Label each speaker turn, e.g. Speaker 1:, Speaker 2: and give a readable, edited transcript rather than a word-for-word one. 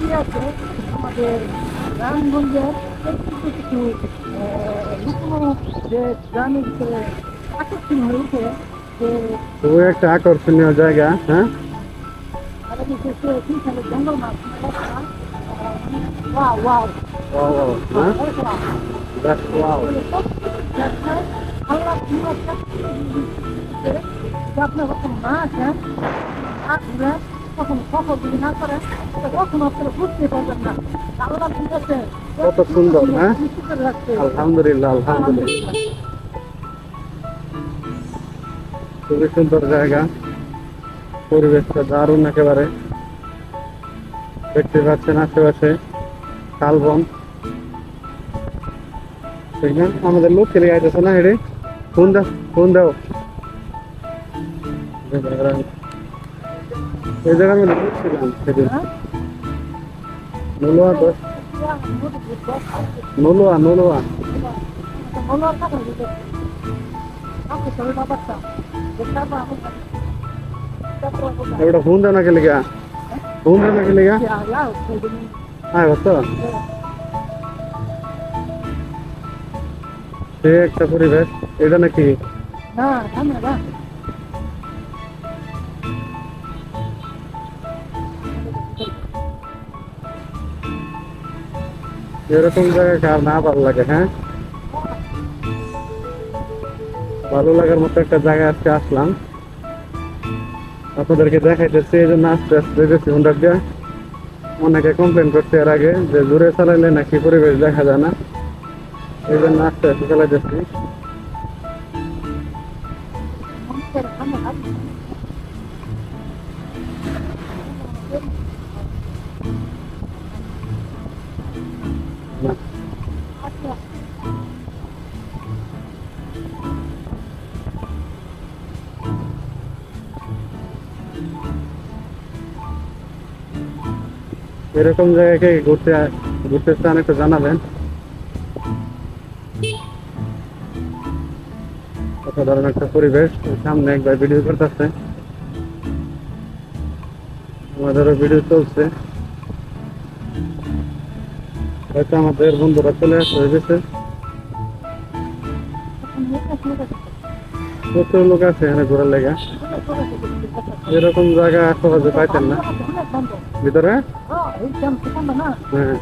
Speaker 1: অনেকেই আছে আমাদের গ্রামগঞ্জের কিছু কিছু লুকোনো যে গ্রামের ভিতরে আকর্ষণ হয়ে উঠে যে
Speaker 2: খুবই একটা আকর্ষণীয় জায়গা, হ্যাঁ।
Speaker 1: তারা বিশেষ করে জঙ্গল মাছ ওয়াও ওয়াও
Speaker 2: ওয়াও, ওয়াও, হ্যাঁ। That's wow.
Speaker 1: আল্লাহ আপনার কখন না আছেন আর ঘুরেন তখন সফর যদি না করেন তখন আপনারা বুঝতে পারবেন না আল্লাহ ঠিক আছে
Speaker 2: কত সুন্দর, হ্যাঁ।
Speaker 1: রাখছে
Speaker 2: আলহামদুলিল্লাহ, আলহামদুলিল্লাহ। খুবই সুন্দর জায়গা, পরিবেশটা দারুণ একেবারে। দেখতে পাচ্ছেন আশেপাশে শালবন। ঠিক না? আমাদের লোক খেলে আইতেছে না, হেরে ফোন দাও, ফোন দাও। এই জায়গায় আমি ঢুকছিলাম সেদিন। নলুয়া তো, নলুয়া নলুয়া। এবারে ফোন দাও না খেলে গা, ফোন দাও না খেলে গা। হ্যাঁ তো সে একটা পরিবেশ। এটা নাকি এরকম জায়গায় কার না ভালো লাগে, হ্যাঁ। ভালো লাগার মতো একটা জায়গায় আজকে আসলাম, আপনাদেরকে দেখাইতেছি। এই জন্য আস্তে আস্তে বেশি ঘন্টা দিয়ে অনেকে কমপ্লেন করছে এর আগে যে জোরে চালাইলে নাকি পরিবেশ দেখা যায় না, এই জন্য আস্তে আস্তে চালাইতেছি। এরকম জায়গায় ঘুরতে ঘুরতে চান একটু জানাবেন। অসাধারণ একটা পরিবেশ। সামনে একবার ভিডিও করতেছে, আমাদেরও ভিডিও চলছে। হয়তো আমাদের বন্ধুরা চলে আসতে হয়েছে, প্রচুর লোক আছে এখানে ঘোরার লেগে। এরকম জায়গা সহজে পাইতেন না ভিতরে, হ্যাঁ।